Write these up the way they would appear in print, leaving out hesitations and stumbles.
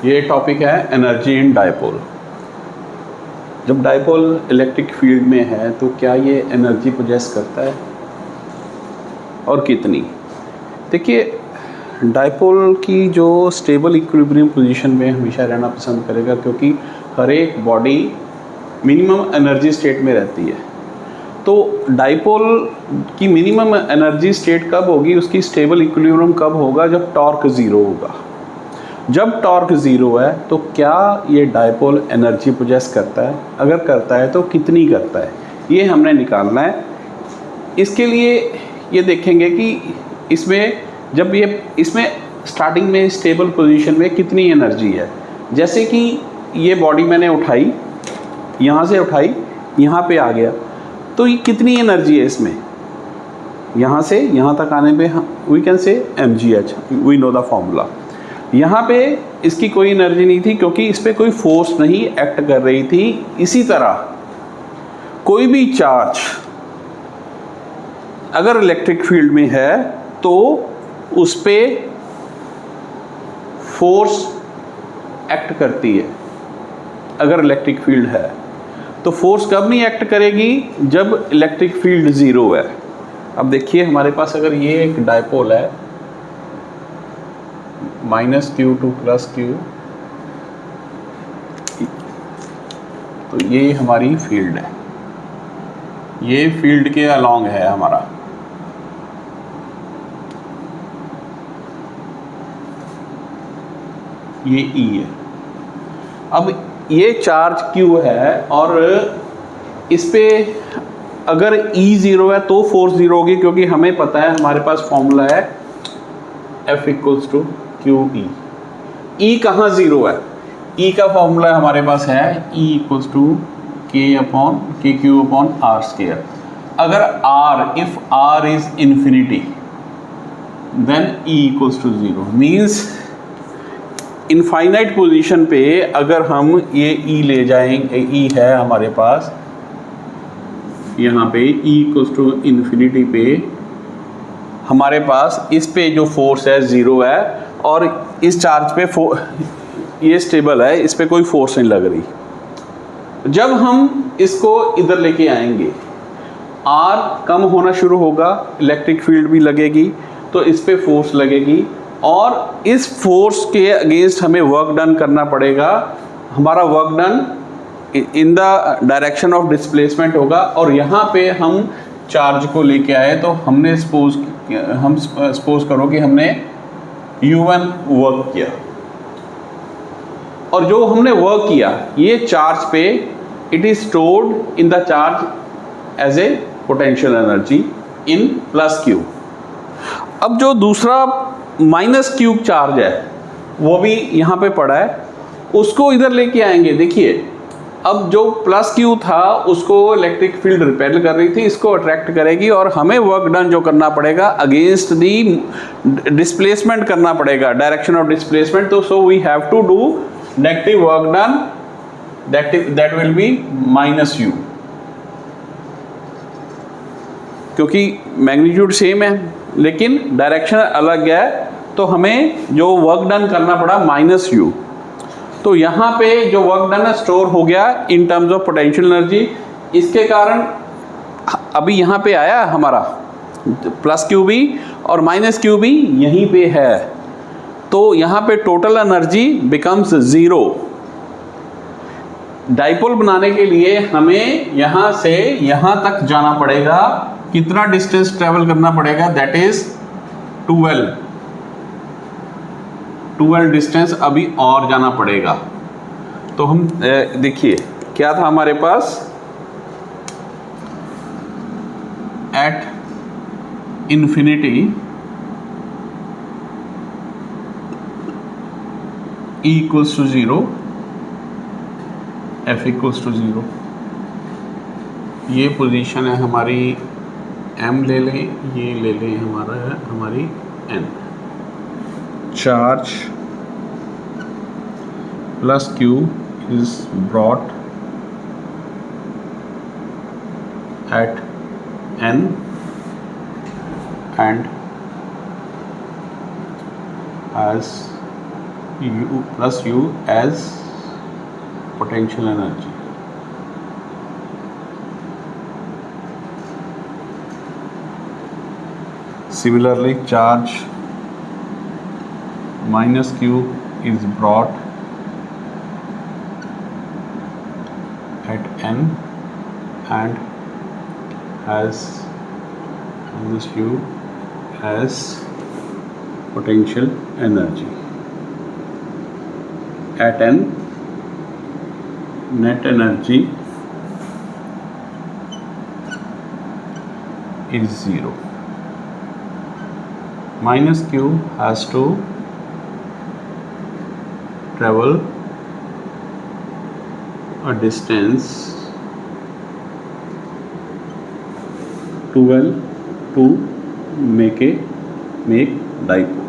ये टॉपिक है energy in dipole. जब डायपोल इलेक्ट्रिक फील्ड में है तो क्या ये एनर्जी पोजेस करता है और कितनी। देखिए, डायपोल की जो स्टेबल इक्विलिब्रियम पोजीशन में हमेशा रहना पसंद करेगा, क्योंकि हर एक बॉडी मिनिमम एनर्जी स्टेट में रहती है। तो डायपोल की मिनिमम एनर्जी स्टेट कब होगी, उसकी स्टेबल इक्विलिब्रियम कब होगा, जब टॉर्क ज़ीरो होगा। जब टॉर्क ज़ीरो है तो क्या ये डायपोल एनर्जी पोजेस करता है, अगर करता है तो कितनी करता है, ये हमने निकालना है। इसके लिए ये देखेंगे कि इसमें जब इसमें स्टार्टिंग में स्टेबल पोजीशन में कितनी एनर्जी है। जैसे कि ये बॉडी मैंने उठाई, यहाँ से उठाई, यहाँ पे आ गया, तो ये कितनी एनर्जी है इसमें, यहाँ से यहाँ तक आने पे we can say mgh, we know the formula. यहाँ पे इसकी कोई एनर्जी नहीं थी क्योंकि इस पर कोई फोर्स नहीं एक्ट कर रही थी। इसी तरह कोई भी चार्ज अगर इलेक्ट्रिक फील्ड में है तो उस पर फोर्स एक्ट करती है। अगर इलेक्ट्रिक फील्ड है तो फोर्स कब नहीं एक्ट करेगी, जब इलेक्ट्रिक फील्ड ज़ीरो है। अब देखिए, हमारे पास अगर ये एक डायपोल है -q टू +q, तो ये हमारी फील्ड है, ये फील्ड के अलोंग है हमारा। ये E है। अब ये चार्ज Q है और इस पे अगर E ज़ीरो है तो फोर्स ज़ीरो होगी, क्योंकि हमें पता है, हमारे पास फॉर्मूला है F = QE। E कहाँ ज़ीरो है, E का फॉर्मूला हमारे पास है E = K/KQ/R²। अगर R, if R is infinity then E = 0, means infinite position पे अगर हम ये E ले जाएंगे, E है हमारे पास यहाँ पे E = इन्फिनिटी पे हमारे पास इस पे जो फोर्स है ज़ीरो है और इस चार्ज पे ये स्टेबल है, इस पे कोई फोर्स नहीं लग रही। जब हम इसको इधर लेके आएंगे, R कम होना शुरू होगा, इलेक्ट्रिक फील्ड भी लगेगी, तो इस पे फोर्स लगेगी और इस फोर्स के अगेंस्ट हमें वर्क डन करना पड़ेगा। हमारा work done in the direction of displacement होगा। और यहाँ पे हम चार्ज को लेके आए तो हमने सपोज करो कि हमने U1 वर्क किया, और जो हमने वर्क किया ये चार्ज पे it is stored in the charge as a potential energy in +q। अब जो दूसरा -q चार्ज है वो भी यहाँ पे पड़ा है, उसको इधर लेके आएंगे। देखिए, अब जो +q था उसको इलेक्ट्रिक फील्ड रिपेल कर रही थी, इसको अट्रैक्ट करेगी और हमें वर्क डन जो करना पड़ेगा अगेंस्ट दी डिस्प्लेसमेंट करना पड़ेगा, डायरेक्शन ऑफ डिस्प्लेसमेंट। तो so we have to do negative work done, that will be -u, क्योंकि मैग्नीट्यूड सेम है लेकिन डायरेक्शन अलग है, तो हमें जो वर्क डन करना पड़ा -u। तो यहाँ पे जो वर्क डन है स्टोर हो गया in terms of potential energy. इसके कारण अभी यहाँ पे आया हमारा +q भी और -q भी यहीं पे है, तो यहाँ पे टोटल एनर्जी बिकम्स 0। डायपोल बनाने के लिए हमें यहाँ से यहाँ तक जाना पड़ेगा। कितना डिस्टेंस ट्रेवल करना पड़ेगा, दैट इज 12 डिस्टेंस अभी और जाना पड़ेगा। तो हम देखिए क्या था हमारे पास, एट इन्फिनिटी E = 0, F = 0। ये पोजीशन है हमारी, M ले लें, ये ले लें हमारी N। Charge +q is brought at N and as U plus U as potential energy. Similarly, charge minus Q is brought at N and has minus U as potential energy. At N, net energy is 0. Minus Q has to travel a distance 12 to make dipole.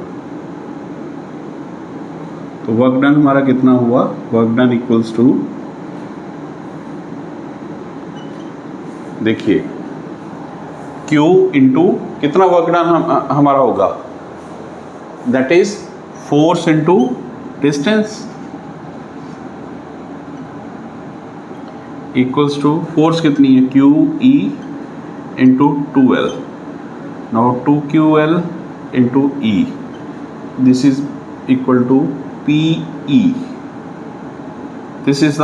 तो work done हमारा कितना हुआ? Work done equals to, देखिए Q into कितना work done हमारा होगा? That is force into distance equals to, force कितनी है? Q E into 2L. Now 2QL into E, this is equal to PE. This is the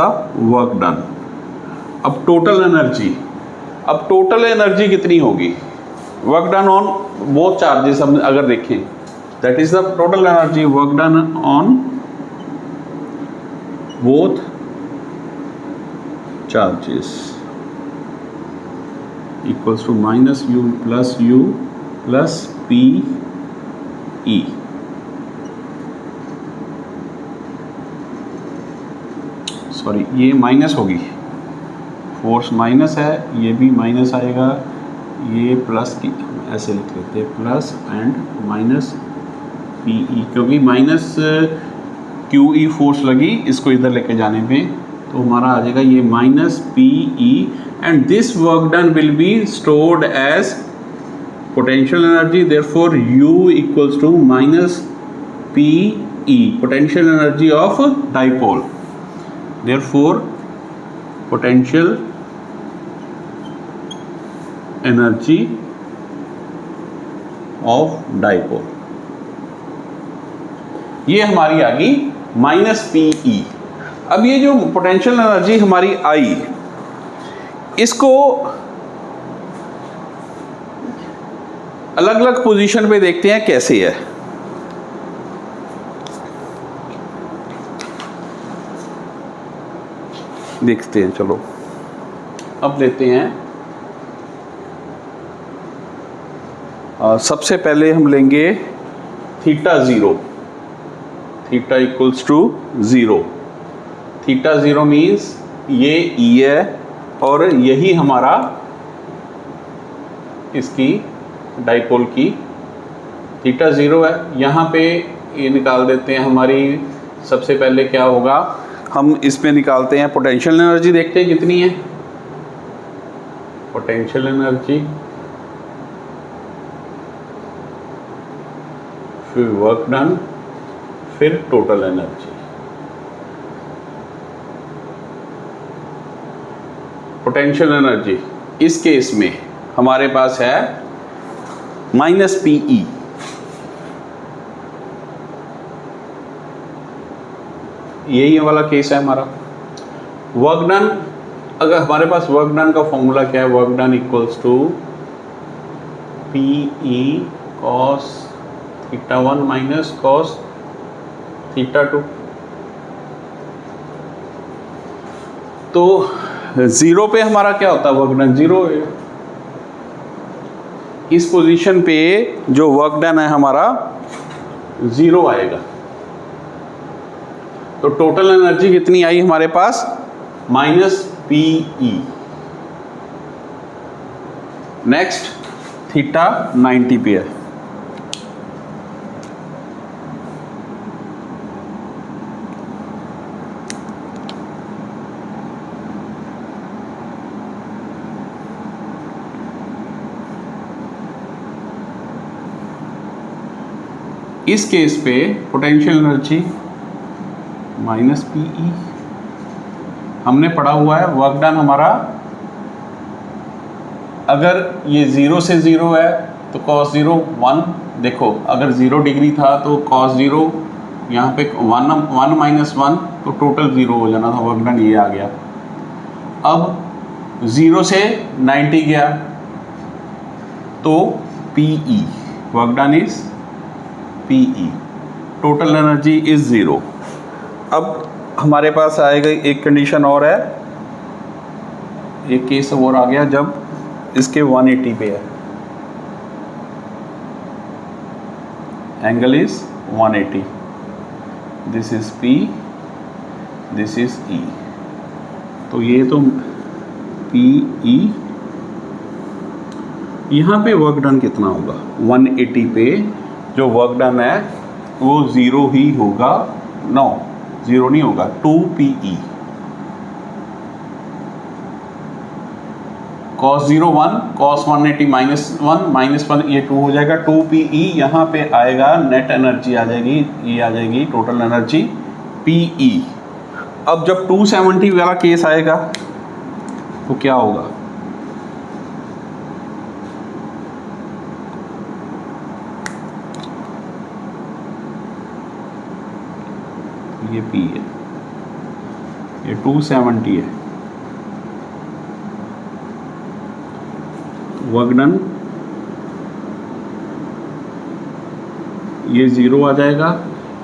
work done. अब total energy कितनी होगी? Work done on both charges हम अगर देखें, that is the total energy work done on both charges equals to minus U plus PE. Sorry, ये minus होगी, force minus है, ये भी माइनस आएगा, ये प्लस की ऐसे लिख लेते हैं, प्लस एंड माइनस PE, क्योंकि माइनस QE फोर्स लगी इसको इधर लेके जाने पे, तो हमारा आ जाएगा ये minus PE. And this work done will be stored as potential energy, therefore U equals to minus PE, potential energy of dipole. Therefore, potential energy of dipole, ये हमारी आ गई माइनस PE. अब ये जो पोटेंशियल एनर्जी हमारी आई, इसको अलग अलग पोजीशन पे देखते हैं कैसे है. देखते हैं, चलो अब लेते हैं. सबसे पहले हम लेंगे theta 0, theta equals to 0. Theta 0 means ये E है और यही हमारा इसकी डाइपोल की थीटा 0 है. यहाँ पे ये निकाल देते हैं हमारी. सबसे पहले क्या होगा, हम इसमें निकालते हैं पोटेंशियल एनर्जी, देखते हैं कितनी है पोटेंशियल एनर्जी, फिर वर्क डन, फिर टोटल एनर्जी. पोटेंशियल एनर्जी इस केस में हमारे पास है माइनस PE. यही वाला केस है हमारा. वर्क डन, अगर हमारे पास वर्क डन का फॉर्मूला क्या है, work done equals to PE cos theta 1 minus cos theta 2. तो 0 पे हमारा क्या होता है? वर्क डन 0 है. इस पोजीशन पे जो वर्क डन है हमारा 0 आएगा. तो टोटल एनर्जी कितनी आई हमारे पास? Minus PE. नेक्स्ट थीटा 90 पे है. इस केस पे potential energy minus P E. हमने पढ़ा हुआ है वर्क डन हमारा, अगर ये 0 से 0 है तो cos 0 1। देखो अगर 0 डिग्री था तो cos 0 यहाँ पे 1 माइनस 1 तो टोटल 0 हो जाना था, वर्क डन ये आ गया। अब 0 से 90 गया तो PE, work done is PE, total energy is 0। अब हमारे पास आएगा एक कंडीशन और है, एक केस और आ गया जब इसके 180 पे है, angle is 180, this is P, this is E। तो ये तो PE, यहाँ पे वर्क डन कितना होगा 180 पे, जो वर्क डन है वो 0 ही होगा, नो 0 नहीं होगा, 2PE। cos 0 1, cos 180 माइनस 1 ये 2 हो जाएगा, 2PE। यहाँ पे आएगा नेट एनर्जी आ जाएगी, ये आ जाएगी टोटल एनर्जी PE। अब जब 270 वाला केस आएगा तो क्या होगा, ये P है, ये 270 है, वर्क डन ये 0 आ जाएगा,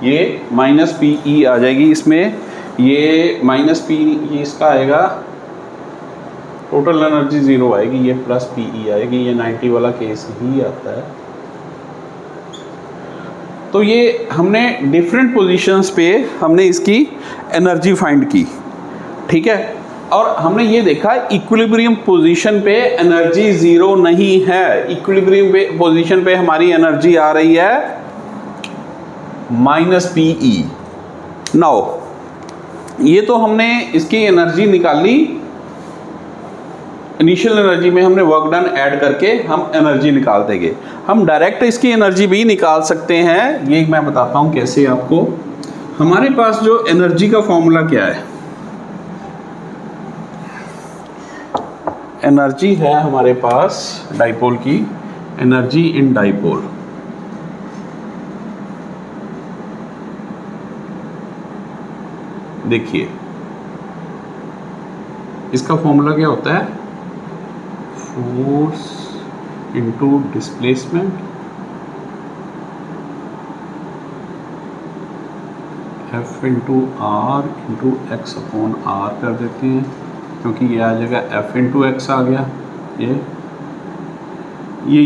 ये माइनस PE आ जाएगी इसमें, ये माइनस P ये इसका आएगा, टोटल एनर्जी 0 आएगी, ये प्लस PE आएगी, ये 90 वाला केस ही आता है। तो ये हमने डिफरेंट पोजीशंस पे हमने इसकी एनर्जी फाइंड की, ठीक है। और हमने ये देखा इक्विलिब्रियम पोजीशन पे एनर्जी 0 नहीं है, इक्विलिब्रियम पोजीशन पे हमारी एनर्जी आ रही है माइनस PE। नाउ ये तो हमने इसकी एनर्जी निकाली, इनिशियल एनर्जी में हमने वर्क डन ऐड करके हम एनर्जी निकाल देंगे। हम डायरेक्ट इसकी एनर्जी भी निकाल सकते हैं, ये मैं बताता हूँ कैसे आपको। हमारे पास जो एनर्जी का फॉर्मूला क्या है, एनर्जी है हमारे पास डाइपोल की, एनर्जी इन डाइपोल, देखिए इसका फॉर्मूला क्या होता है, force into displacement F into R into x upon R कर देते हैं, क्योंकि ये आ जाएगा F इंटू एक्स आ गया, ये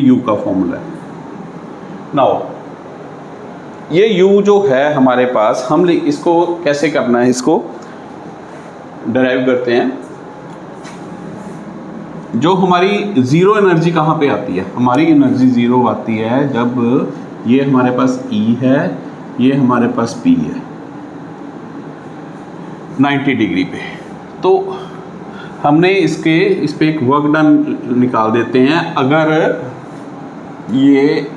U का फॉर्मूला है। नाउ ये U जो है हमारे पास, हम इसको कैसे करना है, इसको डिराइव करते हैं। जो हमारी ज़ीरो एनर्जी कहाँ पे आती है, हमारी एनर्जी ज़ीरो आती है जब ये हमारे पास E है, ये हमारे पास P है 90 डिग्री पे। तो हमने इस पे एक वर्क डन निकाल देते हैं। अगर ये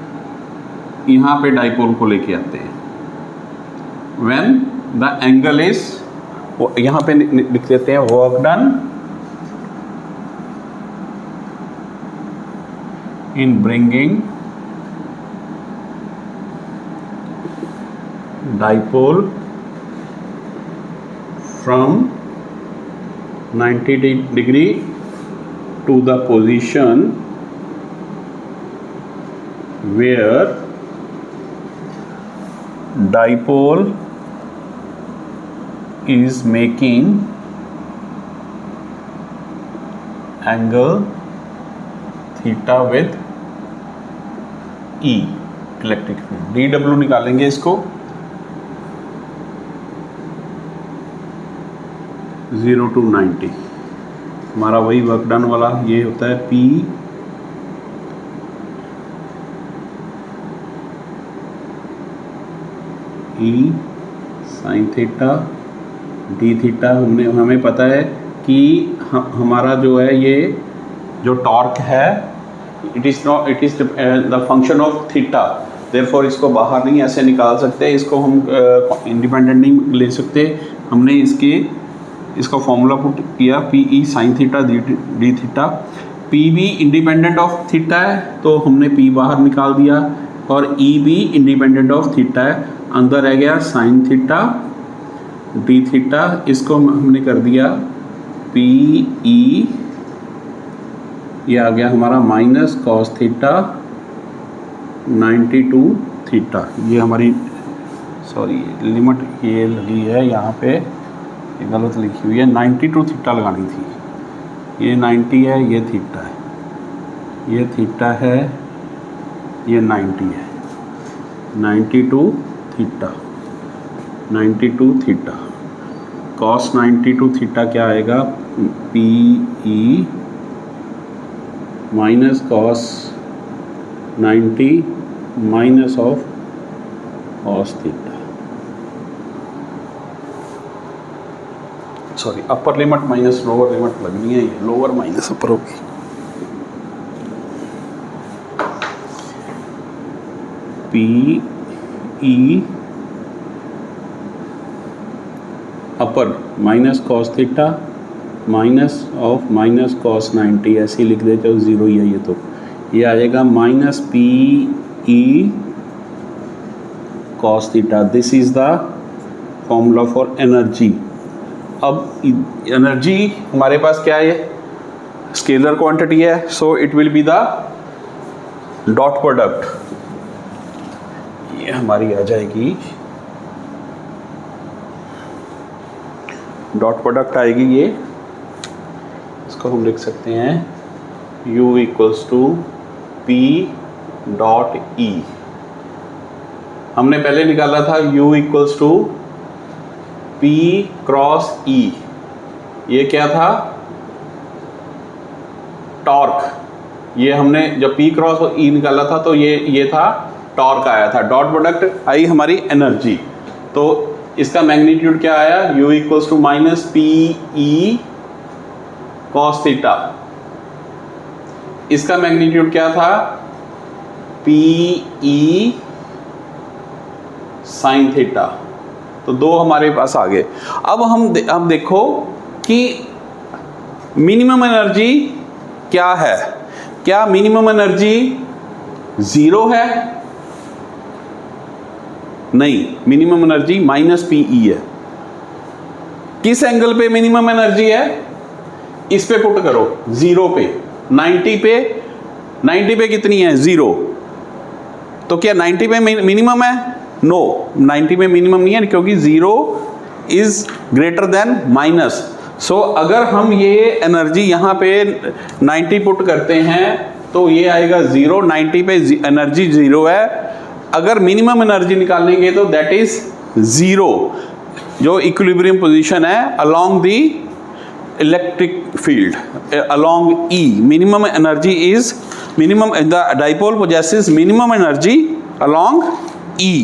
यहाँ पे डाइपोल को लेके आते हैं, व्हेन द एंगल इज, यहाँ पे लिख देते हैं work done in bringing dipole from 90 degree to the position where dipole is making angle theta with E, electric field DW निकालेंगे इसको, 0 to 90 हमारा वही वर्क डन वाला ये होता है P E sine theta D theta. हमें पता है कि हमारा जो है ये जो टॉर्क है, it is the function of theta. Therefore इसको बाहर नहीं ऐसे निकाल सकते, इसको हम इंडिपेंडेंट नहीं ले सकते। हमने इसका फॉर्मूला पुट किया P E sine theta D theta. P भी इंडिपेंडेंट ऑफ थीटा है तो हमने पी बाहर निकाल दिया, और ई भी इंडिपेंडेंट ऑफ थीटा है, अंदर रह गया साइन थीटा डी थीटा। इसको हमने कर दिया पी ई, ये आ गया हमारा माइनस कॉस थीटा 92 थीटा। ये हमारी सॉरी लिमिट ये लगी है यहाँ पे, ये गलत लिखी हुई है, 92 थीटा लगानी थी। ये 90 है, ये थीटा है, ये थीटा है, ये 90 है, 92 थीटा 92 थीटा। कॉस 92 थीटा क्या आएगा, P E minus cos 90 minus of cos theta. Sorry upper limit minus lower limit लगनी है, लोअर माइनस अपर होगी। P E upper minus cos theta minus of minus cos 90, ऐसे ही लिख देते हो, ज़ीरो ही है ये, तो ये आ जाएगा minus P E cos theta. This is the formula for energy. अब एनर्जी हमारे पास क्या है, स्केलर क्वांटिटी है, so it will be the dot product. ये हमारी आ जाएगी डॉट प्रोडक्ट आएगी, ये इसको हम लिख सकते हैं U equals to P dot E। हमने पहले निकाला था U equals to P cross E। ये क्या था, टॉर्क। ये हमने जब P क्रॉस E निकाला था तो ये था टॉर्क आया था। डॉट प्रोडक्ट आई हमारी एनर्जी, तो इसका मैग्नीट्यूड क्या आया, U equals to minus P E cos theta. इसका मैग्नीट्यूड क्या था, पी ई साइन थीटा। तो दो हमारे पास आ गए। अब हम देखो कि मिनिमम एनर्जी क्या है। क्या मिनिमम एनर्जी ज़ीरो है? नहीं, मिनिमम एनर्जी माइनस पी ई है। किस एंगल पे मिनिमम एनर्जी है, इस पे पुट करो, ज़ीरो पे, 90 पे। 90 पे कितनी है, ज़ीरो। तो क्या 90 पे मिनिमम है? नो, 90 पे मिनिमम नहीं है, क्योंकि zero is greater than minus. So अगर हम ये एनर्जी यहाँ पे 90 पुट करते हैं तो ये आएगा ज़ीरो। 90 पे एनर्जी ज़ीरो है। अगर मिनिमम एनर्जी निकालेंगे तो दैट इज़ ज़ीरो, जो इक्विलिब्रियम पोजीशन है along the electric field, along E। Minimum energy is minimum, the dipole possesses minimum energy along E।